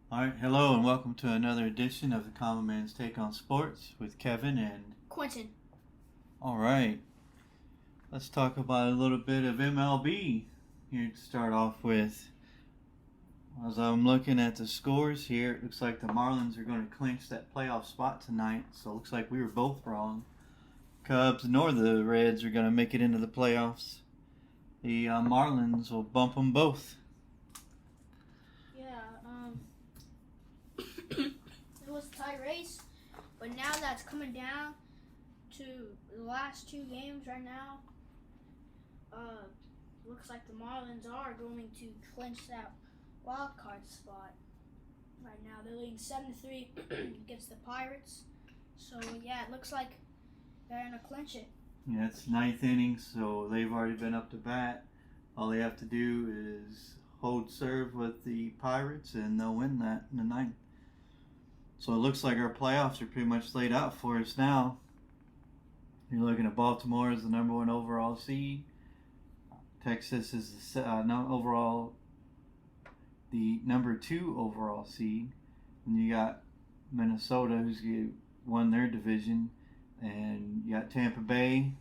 All right, hello and welcome to another edition of the Common Man's Take on Sports with Kevin and Quentin. all right, let's talk about a little bit of MLB here to start off with. As I'm looking at the scores here, it looks like the Marlins are going to clinch that playoff spot tonight. So it looks like we were both wrong. Cubs nor the Reds are going to make it into the playoffs. The Marlins will bump them both. Yeah, it was a tight race, but now that's coming down to the last two games right now. Looks like the Marlins are going to clinch that wild card spot. Right now, they're leading 7-3 against the Pirates. So yeah, it looks like they're gonna clinch it. Yeah, it's ninth inning, so they've already been up to bat. All they have to do is hold serve with the Pirates, and they'll win that in the ninth. So it looks like our playoffs are pretty much laid out for us now. You're looking at Baltimore as the number one overall seed. Texas is the number two overall seed. And you got Minnesota, who's won their division. And you got Tampa Bay,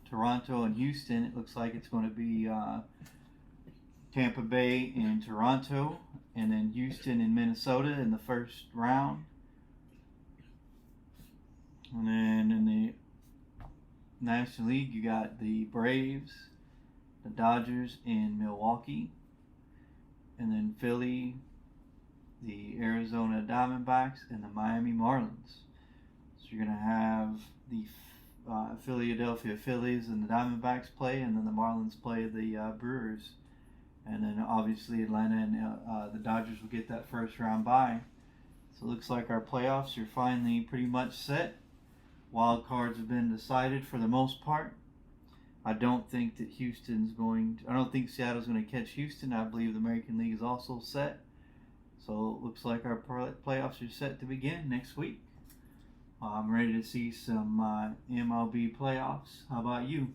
Toronto, and Houston. It looks like it's going to be Tampa Bay and Toronto, and then Houston and Minnesota in the first round. And then in the National League, you got the Braves, the Dodgers, and Milwaukee. And then Philly, the Arizona Diamondbacks, and the Miami Marlins. So you're going to have the Philadelphia Phillies and the Diamondbacks play, and then the Marlins play the Brewers. And then obviously Atlanta and the Dodgers will get that first round bye. So it looks like our playoffs are finally pretty much set. Wild cards have been decided for the most part. I don't think that I don't think Seattle's going to catch Houston. I believe the American League is also set. So it looks like our playoffs are set to begin next week. I'm ready to see some MLB playoffs. How about you?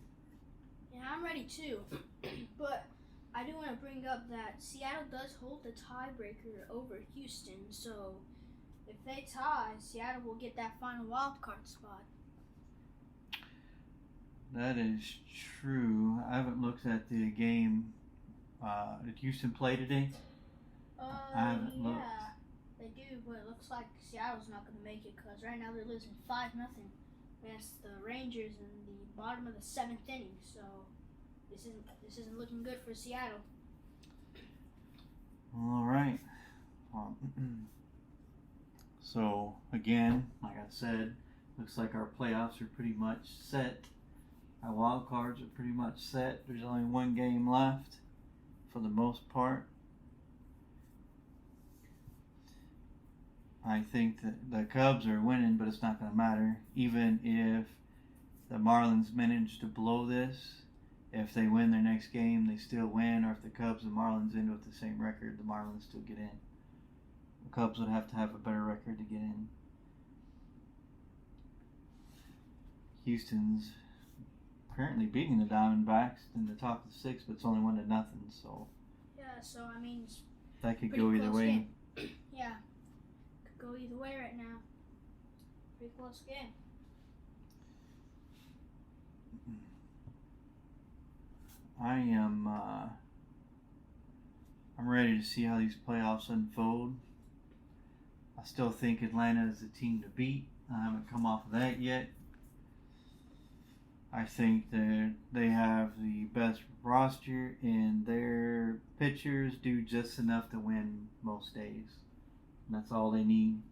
Yeah, I'm ready too. But I do want to bring up that Seattle does hold the tiebreaker over Houston. So if they tie, Seattle will get that final wild card spot. That is true. I haven't looked at the game. Did Houston play today? I haven't looked. They do, but it looks like Seattle's not going to make it because right now they're losing 5-0 against the Rangers in the bottom of the seventh inning. So this isn't looking good for Seattle. All right. So again, like I said, looks like our playoffs are pretty much set. Our wild cards are pretty much set. There's only one game left for the most part. I think that the Cubs are winning, but it's not going to matter. Even if the Marlins manage to blow this, if they win their next game, they still win. Or if the Cubs and Marlins end with the same record, the Marlins still get in. The Cubs would have to have a better record to get in. Houston's currently beating the Diamondbacks in the top of the six, but it's only 1-0. So yeah, so I mean, that could go either way. Yeah, could go either way right now. Pretty close game. I'm ready to see how these playoffs unfold. I still think Atlanta is the team to beat. I haven't come off of that yet. I think that they have the best roster and their pitchers do just enough to win most days. And that's all they need.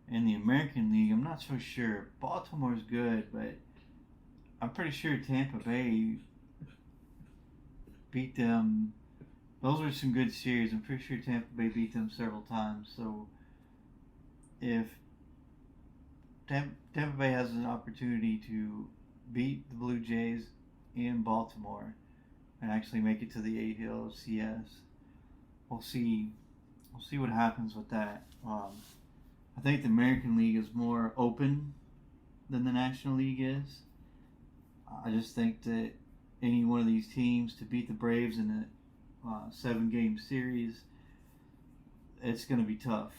In the American League, I'm not so sure. Baltimore's good, but I'm pretty sure Tampa Bay beat them. Those were some good series. I'm pretty sure Tampa Bay beat them several times. So if Tampa Bay has an opportunity to beat the Blue Jays in Baltimore and actually make it to the ALCS, we'll see. We'll see what happens with that. I think the American League is more open than the National League is. I just think that any one of these teams to beat the Braves in a 7-game series it's going to be tough.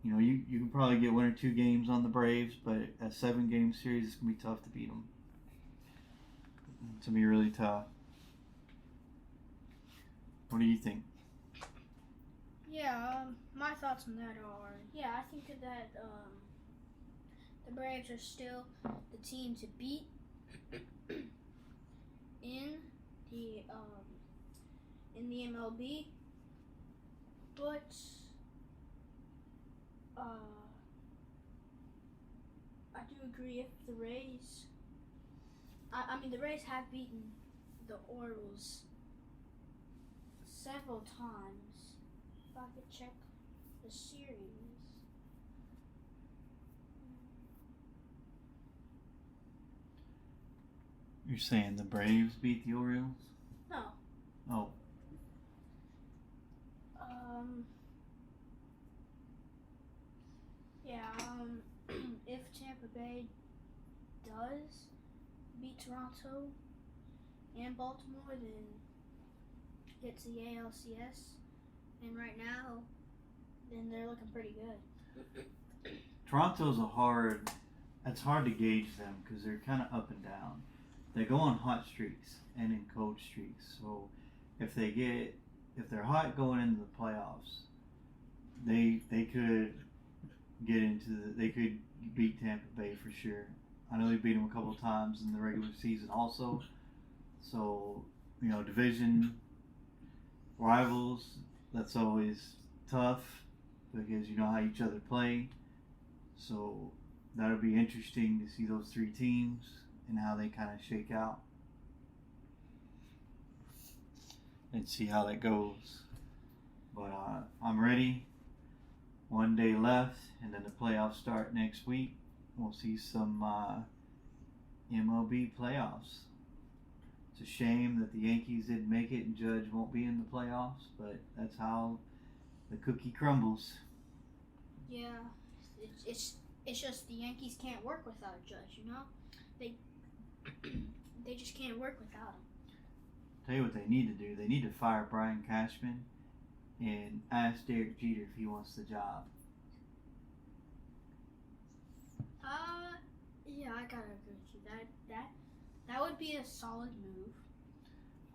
You know, you can probably get 1 or 2 games on the Braves, but a 7-game series, it's going to be tough to beat them. It's going to be really tough. What do you think? Yeah, my thoughts on that are, I think that the Braves are still the team to beat in the MLB, but I do agree if the Rays. I mean, the Rays have beaten the Orioles several times. If I could check the series. You're saying the Braves beat the Orioles? No. Oh. If Tampa Bay does beat Toronto and Baltimore, then gets the ALCS, and right now, then they're looking pretty good. Toronto's it's hard to gauge them because they're kind of up and down. They go on hot streaks and in cold streaks. So if they're hot going into the playoffs, they could they could beat Tampa Bay for sure. I know they beat them a couple times in the regular season also. So, you know, division rivals, that's always tough because you know how each other play. So that'll be interesting to see those 3 teams and how they kind of shake out and see how that goes. But I'm ready. 1 day left, and then the playoffs start next week. We'll see some MLB playoffs. It's a shame that the Yankees didn't make it and Judge won't be in the playoffs, but that's how the cookie crumbles. Yeah, it's just the Yankees can't work without a Judge, you know? They just can't work without him. Tell you what they need to do. They need to fire Brian Cashman and ask Derek Jeter if he wants the job. Yeah, I gotta agree with you. That would be a solid move.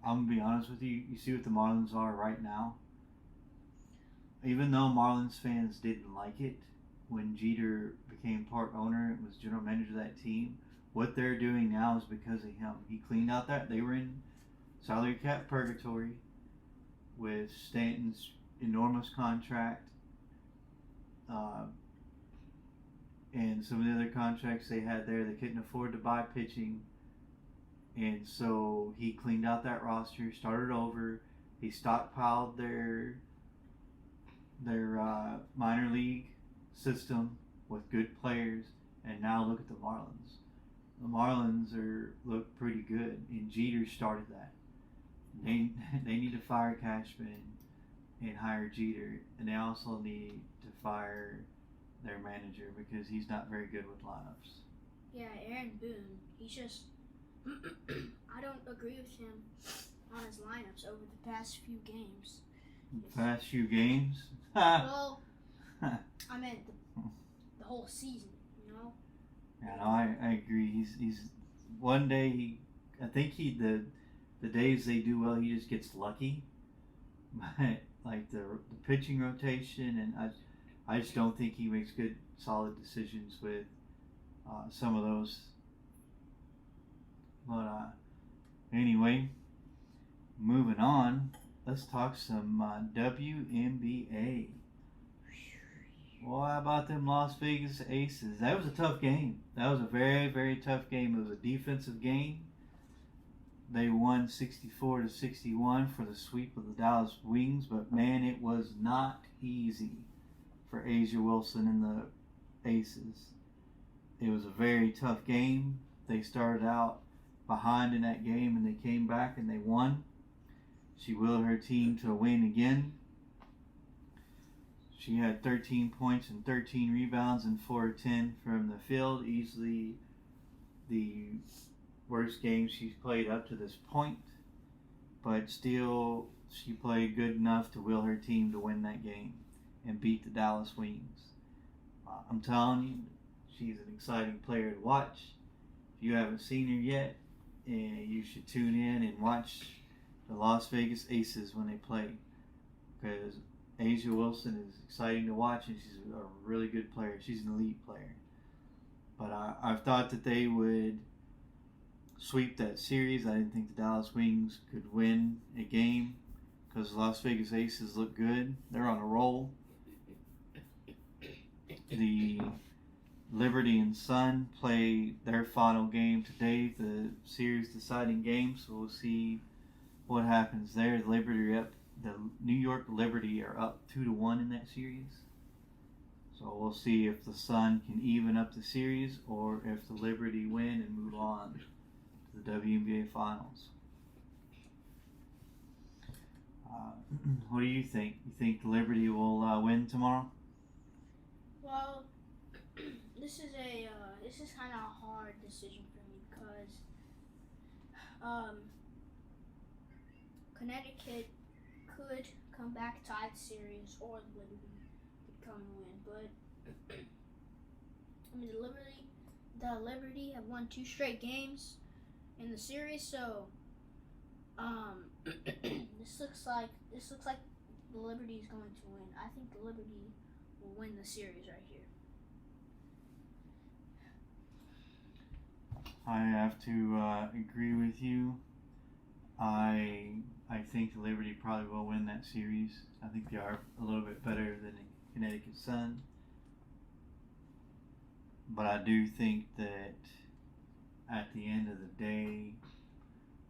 I'm gonna be honest with you. You see what the Marlins are right now? Even though Marlins fans didn't like it when Jeter became part owner and was general manager of that team, what they're doing now is because of him. He cleaned out they were in salary cap purgatory with Stanton's enormous contract and some of the other contracts they had there. They couldn't afford to buy pitching, and so he cleaned out that roster, started over. He stockpiled their minor league system with good players, and now look at the Marlins. The Marlins look pretty good, and Jeter started that. They need to fire Cashman and hire Jeter, and they also need to fire their manager because he's not very good with lineups. Yeah, Aaron Boone, he's just I don't agree with him on his lineups over the past few games. Past few games? Well, I meant the whole season, you know? Yeah, no, I agree. He's one day I think the days they do well, he just gets lucky. But like the pitching rotation, and I just don't think he makes good solid decisions with some of those. But anyway, moving on, let's talk some WNBA. Well, how about them Las Vegas Aces? That was a tough game. That was a very, very tough game. It was a defensive game. They won 64-61 for the sweep of the Dallas Wings, but man, it was not easy for Asia Wilson and the Aces. It was a very tough game. They started out behind in that game, and they came back and they won. She willed her team to a win again. She had 13 points and 13 rebounds and 4 of 10 from the field. Easily the worst game she's played up to this point. But still, she played good enough to will her team to win that game. and beat the Dallas Wings. I'm telling you, she's an exciting player to watch. If you haven't seen her yet, you should tune in and watch the Las Vegas Aces when they play, because Asia Wilson is exciting to watch, and she's a really good player. She's an elite player. But I thought that they would sweep that series. I didn't think the Dallas Wings could win a game because the Las Vegas Aces look good. They're on a roll. The Liberty and Sun play their final game today, the series deciding game. So we'll see what happens there. The New York Liberty are up 2-1 in that series. So we'll see if the Sun can even up the series or if the Liberty win and move on to the WNBA Finals. What do you think? You think the Liberty will win tomorrow? Well, this is kind of a hard decision for me because Connecticut could come back, tie the series, or the Liberty could come and win. But I mean, the Liberty have won 2 straight games in the series, so this looks like the Liberty is going to win. I think the Liberty will win the series right here. I have to agree with you. I think the Liberty probably will win that series. I think they are a little bit better than the Connecticut Sun. But I do think that at the end of the day,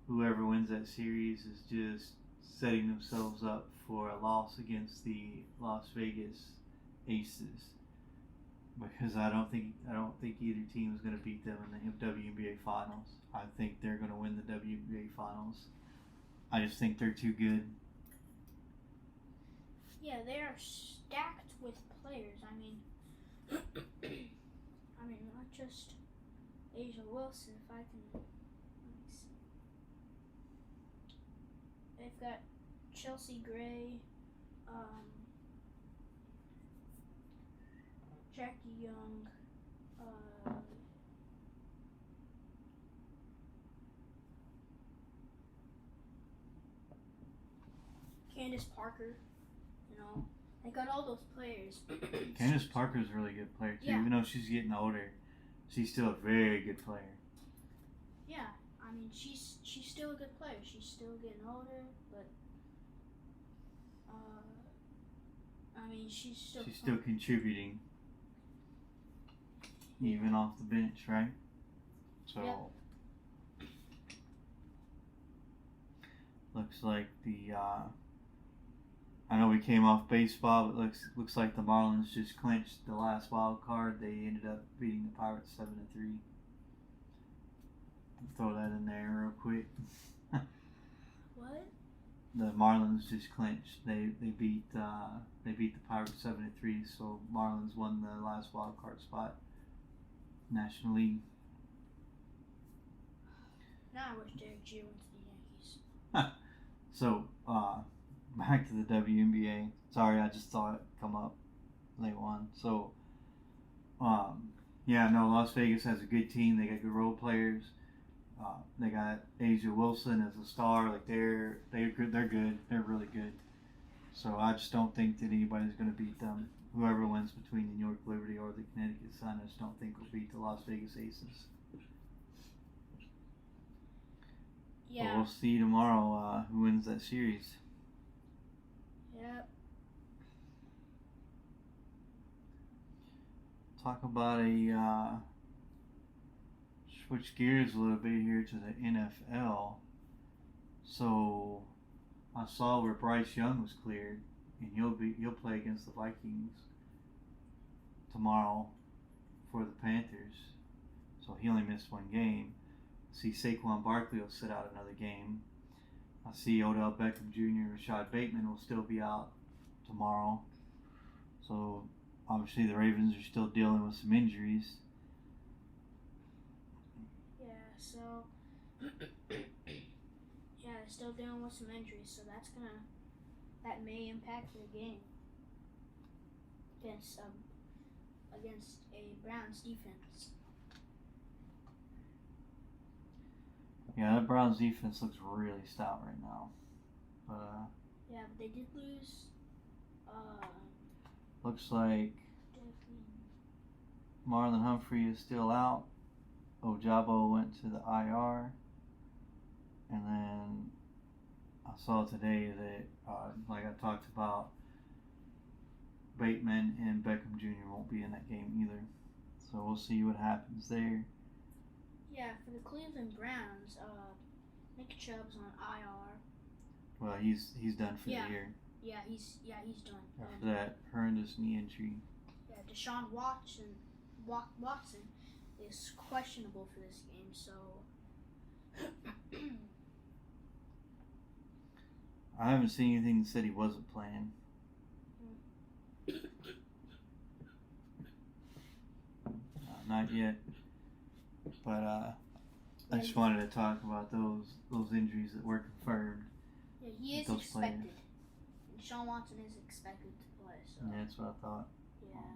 whoever wins that series is just setting themselves up for a loss against the Las Vegas Aces. Because I don't think either team is going to beat them in the WNBA Finals. I think they're going to win the WNBA Finals. I just think they're too good. Yeah, they are stacked with players. I mean, not just Asia Wilson. If I can, let me see. They've got Chelsea Gray, Jackie Young, Candace Parker. You know, they got all those players. Candace Parker's a really good player too. Yeah. Even though she's getting older, she's still a very good player. Yeah, I mean she's still a good player. She's still getting older, but I mean she's still contributing, even off the bench, right? So looks like the I know we came off baseball, but looks like the Marlins just clinched the last wild card. They ended up beating the Pirates 7-3. Throw that in there real quick. What? The Marlins just clinched. They beat the Pirates 7-3. So Marlins won the last wild card spot, National League. Now I wish Derek Jeter went to the Yankees. So back to the WNBA. Sorry, I just saw it come up late one. So Las Vegas has a good team. They got good role players. They got Asia Wilson as a star. Like they're good. They're good. They're really good. So I just don't think that anybody's going to beat them. Whoever wins between the New York Liberty or the Connecticut Sun, I just don't think will beat the Las Vegas Aces. Yeah. But we'll see tomorrow who wins that series. Yep. Talk about switch gears a little bit here to the NFL. So I saw where Bryce Young was cleared, and he'll play against the Vikings tomorrow for the Panthers. So he only missed 1 game. I see Saquon Barkley will sit out another game. I see Odell Beckham Jr. and Rashad Bateman will still be out tomorrow. So obviously the Ravens are still dealing with some injuries. Yeah, so they're still dealing with some injuries, so that may impact their game. against a Browns defense. Yeah, that Browns defense looks really stout right now. But Yeah, but they did lose. looks like Marlon Humphrey is still out. Ojabo went to the IR. And then I saw today that, like I talked about, Bateman and Beckham Jr. won't be in that game either. So we'll see what happens there. Yeah, for the Cleveland Browns, Nick Chubb's on IR. Well, he's done for the year. Yeah, he's done. After that horrendous knee injury. Yeah, Deshaun Watson is questionable for this game, so. I haven't seen anything that said he wasn't playing. Not yet. But I just wanted to talk about those injuries that were confirmed. Yeah, he is expected. Deshaun Watson is expected to play. So. Yeah, that's what I thought. Yeah.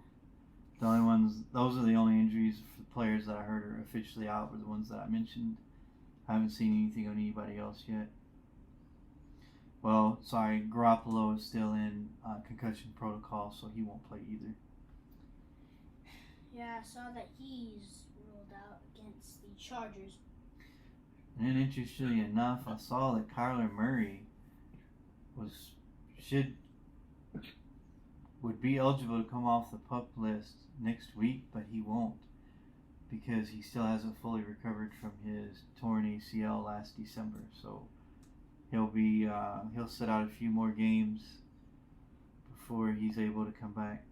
The only ones, those are the only injuries for players that I heard are officially out were the ones that I mentioned. I haven't seen anything on anybody else yet. Well, sorry, Garoppolo is still in concussion protocol, so he won't play either. Yeah, I saw that he's ruled out against the Chargers. And then, interestingly enough, I saw that Kyler Murray would be eligible to come off the PUP list next week, but he won't because he still hasn't fully recovered from his torn ACL last December. So he'll sit out a few more games before he's able to come back.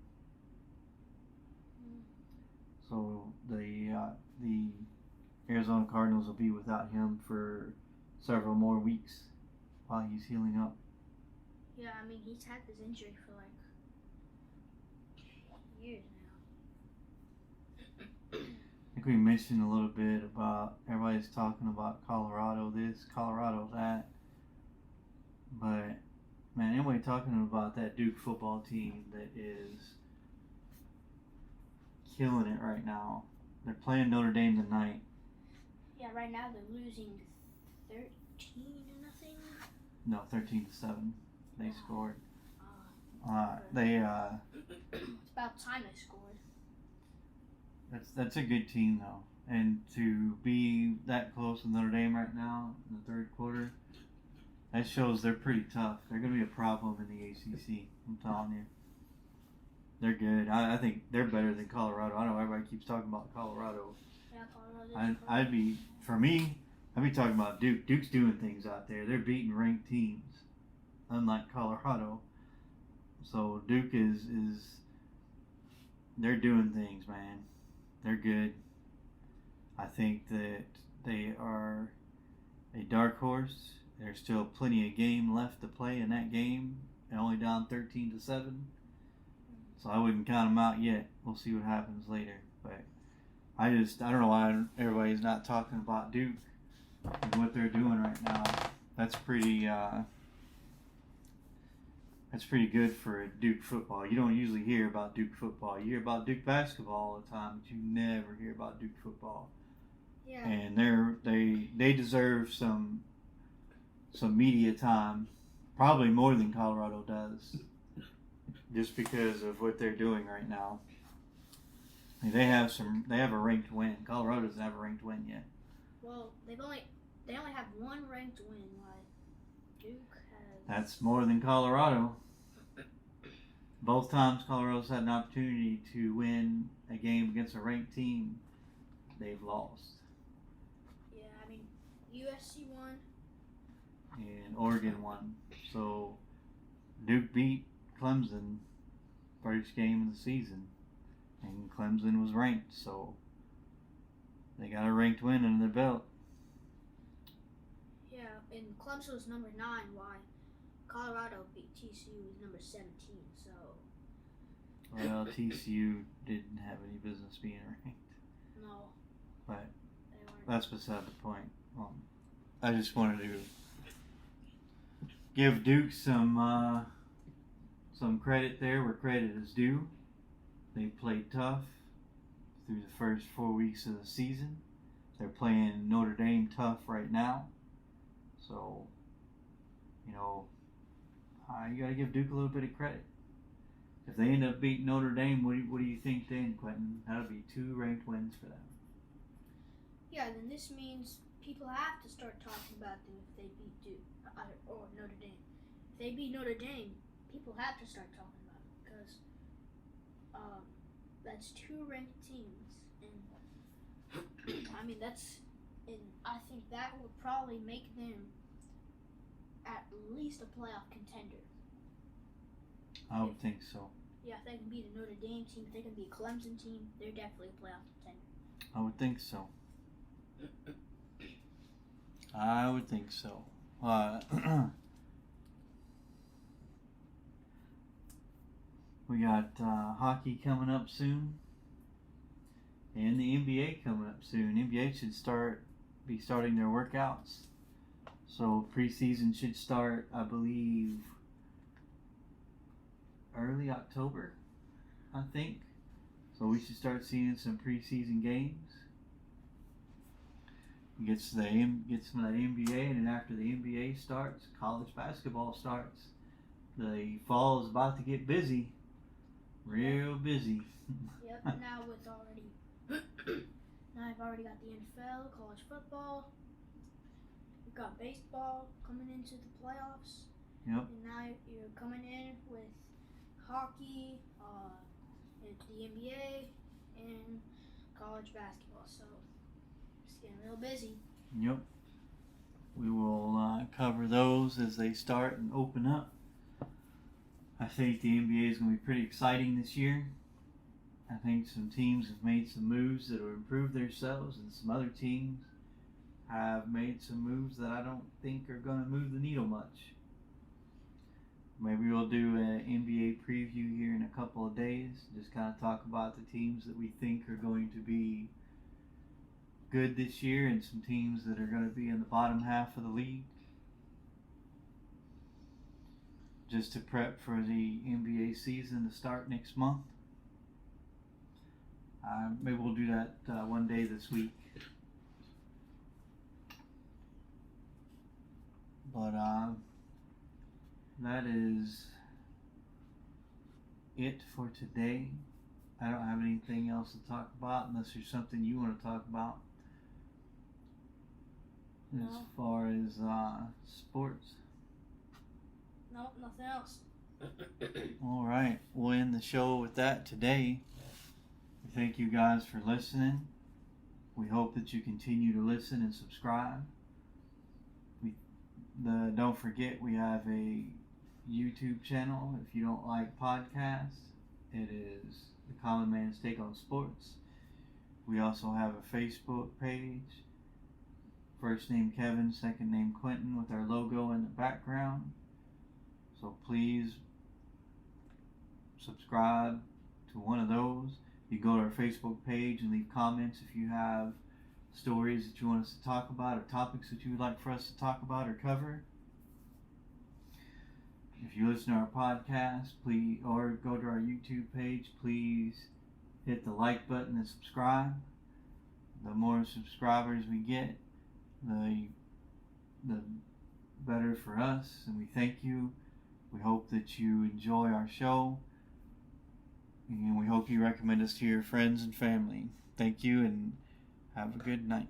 So the Arizona Cardinals will be without him for several more weeks while he's healing up. Yeah, I mean, he's had this injury for like years now. I think we mentioned a little bit about everybody's talking about Colorado this, Colorado that. But, man, anybody talking about that Duke football team that is killing it right now. They're playing Notre Dame tonight. Yeah, right now they're losing 13-0. No, 13-7. They scored. It's about time they scored. That's a good team though, and to be that close to Notre Dame right now in the third quarter, that shows they're pretty tough. They're going to be a problem in the ACC. I'm telling you, they're good. I think they're better than Colorado. I know everybody keeps talking about Colorado. Yeah, Colorado. I'd be talking about Duke. Duke's doing things out there. They're beating ranked teams, unlike Colorado. So Duke is they're doing things, man. They're good. I think that they are a dark horse. There's still plenty of game left to play in that game. They're only down 13-7. So I wouldn't count them out yet. We'll see what happens later. But I don't know why everybody's not talking about Duke and what they're doing right now. That's pretty good for Duke football. You don't usually hear about Duke football. You hear about Duke basketball all the time, but you never hear about Duke football. Yeah. And they deserve some media time, probably more than Colorado does, just because of what they're doing right now. I mean, they have a ranked win. Colorado doesn't have a ranked win yet. Well, they only have one ranked win. Like Duke has. That's more than Colorado. Both times Colorado's had an opportunity to win a game against a ranked team, they've lost. Yeah, I mean, USC won. And Oregon won. So Duke beat Clemson first game of the season. And Clemson was ranked, so they got a ranked win under their belt. Yeah, and Clemson was number 9, while Colorado beat TCU was number 17, so... Well, TCU didn't have any business being ranked. No. But that's beside the point. I just wanted to give Duke some credit there where credit is due. They played tough through the first 4 weeks of the season. They're playing Notre Dame tough right now. So, you got to give Duke a little bit of credit. If they end up beating Notre Dame, what do you think then, Quentin? That'll be 2 ranked wins for them. Yeah, then this means people have to start talking about them if they beat Duke or Notre Dame. If they beat Notre Dame, people have to start talking about them because that's 2 ranked teams, and I think that would probably make them at least a playoff contender. I would think so. Yeah, if they can beat a Notre Dame team, if they can beat a Clemson team, they're definitely a playoff contender. I would think so. I would think so. We got hockey coming up soon, and the NBA coming up soon. NBA should be starting their workouts. So preseason should start, I believe, early October, I think. So we should start seeing some preseason games. Get some of that NBA, and then after the NBA starts, college basketball starts. The fall is about to get busy, real busy. Yep. Now I've already got the NFL, college football. We've got baseball coming into the playoffs. Yep. And now you're coming in with hockey, the NBA, and college basketball. So it's getting real busy. Yep. We will cover those as they start and open up. I think the NBA is going to be pretty exciting this year. I think some teams have made some moves that will improve themselves, and some other teams have made some moves that I don't think are going to move the needle much. Maybe we'll do an NBA preview here in a couple of days. Just kind of talk about the teams that we think are going to be good this year and some teams that are going to be in the bottom half of the league. Just to prep for the NBA season to start next month. Maybe we'll do that one day this week. But that is it for today. I don't have anything else to talk about unless there's something you want to talk about. No. As far as sports. No, nothing else. All right, we'll end the show with that today. Thank you guys for listening. We hope that you continue to listen and subscribe. Don't forget we have a YouTube channel. If you don't like podcasts, it is The Common Man's Take on Sports. We also have a Facebook page. First name Kevin, second name Quentin, with our logo in the background. So please subscribe to one of those. You go to our Facebook page and leave comments if you have stories that you want us to talk about or topics that you would like for us to talk about or cover. If you listen to our podcast, please, or go to our YouTube page, please hit the like button and subscribe. The more subscribers we get, the better for us, and we thank you. We hope that you enjoy our show, and we hope you recommend us to your friends and family. Thank you, and have a good night.